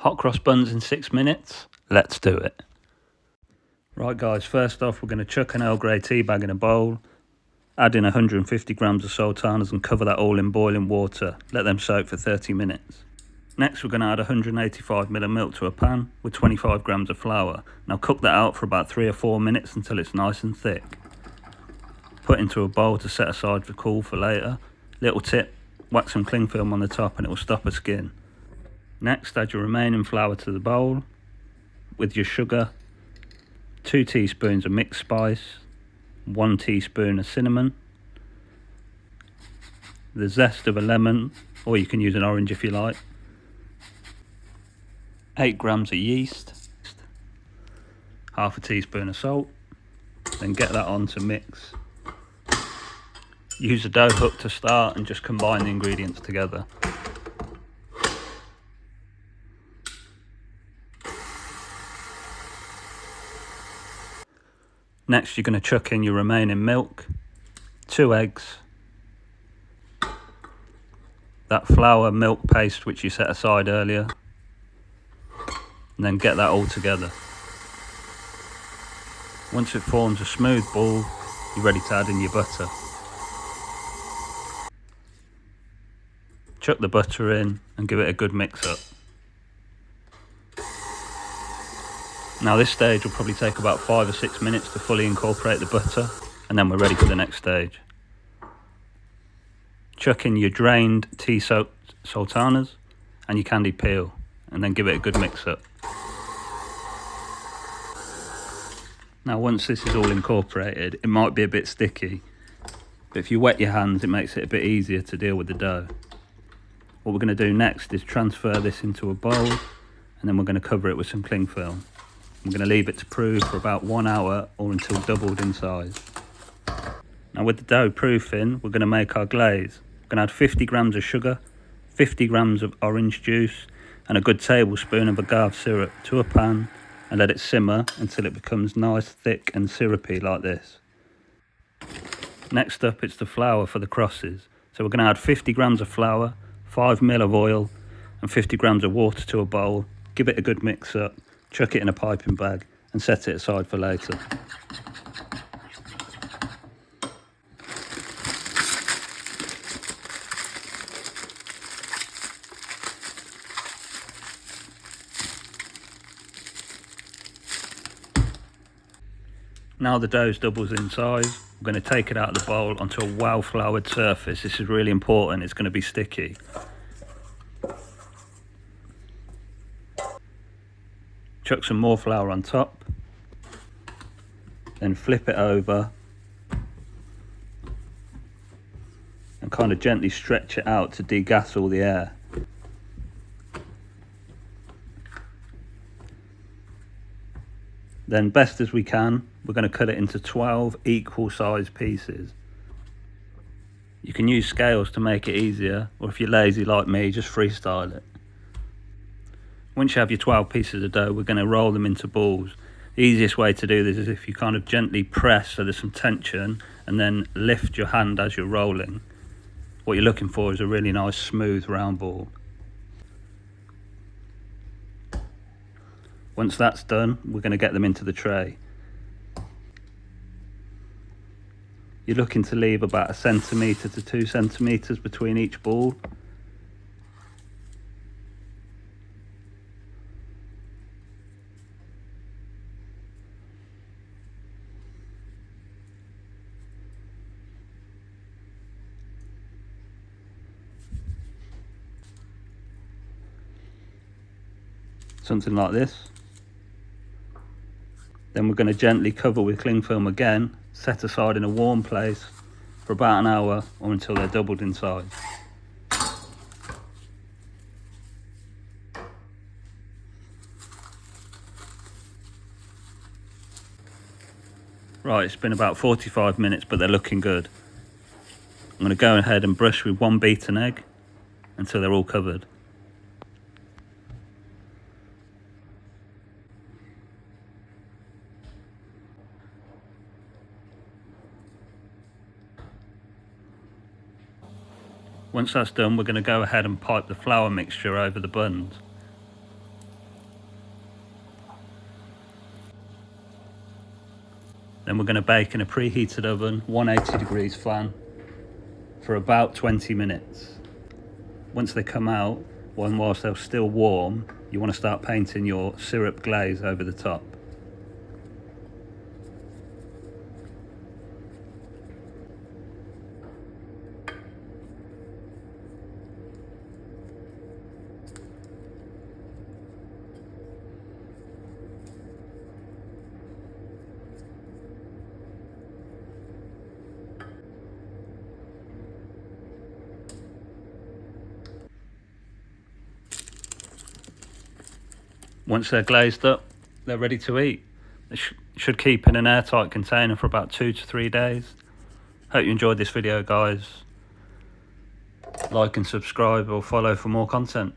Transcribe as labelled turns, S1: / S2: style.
S1: Hot cross buns in 6 minutes. Let's do it. Right guys, first off we're going to chuck an Earl Grey tea bag in a bowl, add in 150 grams of sultanas and cover that all in boiling water. Let them soak for 30 minutes. Next we're going to add 185ml of milk to a pan with 25 grams of flour. Now cook that out for about 3 or 4 minutes until it's nice and thick. Put into a bowl to set aside for cool for later. Little tip, wax some clingfilm on the top and it will stop a skin. Next, add your remaining flour to the bowl with your sugar, 2 teaspoons of mixed spice, 1 teaspoon of cinnamon, the zest of a lemon, or you can use an orange if you like, 8 grams of yeast, half a teaspoon of salt, then get that on to mix. Use a dough hook to start and just combine the ingredients together. Next you're going to chuck in your remaining milk, 2 eggs, that flour milk paste which you set aside earlier, and then get that all together. Once it forms a smooth ball, you're ready to add in your butter. Chuck the butter in and give it a good mix up. Now this stage will probably take about 5 or 6 minutes to fully incorporate the butter, and then we're ready for the next stage. Chuck in your drained tea soaked sultanas and your candied peel, and then give it a good mix up. Now once this is all incorporated, it might be a bit sticky, but if you wet your hands it makes it a bit easier to deal with the dough. What we're going to do next is transfer this into a bowl, and then we're going to cover it with some cling film. We're going to leave it to proof for about 1 hour or until doubled in size. Now with the dough proofing, we're going to make our glaze. We're going to add 50 grams of sugar, 50 grams of orange juice and a good tablespoon of agave syrup to a pan and let it simmer until it becomes nice, thick and syrupy like this. Next up it's the flour for the crosses. So we're going to add 50 grams of flour, 5ml of oil and 50 grams of water to a bowl. Give it a good mix up. Chuck it in a piping bag and set it aside for later. Now the dough doubles in size, we're going to take it out of the bowl onto a well floured surface. This is really important, it's going to be sticky. Chuck some more flour on top, then flip it over and kind of gently stretch it out to degas all the air. Then best as we can, we're going to cut it into 12 equal sized pieces. You can use scales to make it easier, or if you're lazy like me, just freestyle it. Once you have your 12 pieces of dough, we're going to roll them into balls. The easiest way to do this is if you kind of gently press so there's some tension and then lift your hand as you're rolling. What you're looking for is a really nice smooth round ball. Once that's done, we're going to get them into the tray. You're looking to leave about 1 centimetre to 2 centimetres between each ball. Something like this. Then we're going to gently cover with cling film again, set aside in a warm place for about an hour or until they're doubled in size. Right, it's been about 45 minutes but they're looking good. I'm going to go ahead and brush with 1 beaten egg until they're all covered. Once that's done, we're going to go ahead and pipe the flour mixture over the buns. Then we're going to bake in a preheated oven, 180 degrees fan, for about 20 minutes. Once they come out, whilst they're still warm, you want to start painting your syrup glaze over the top. Once they're glazed up, they're ready to eat. They should keep in an airtight container for about 2 to 3 days. Hope you enjoyed this video, guys. Like and subscribe or follow for more content.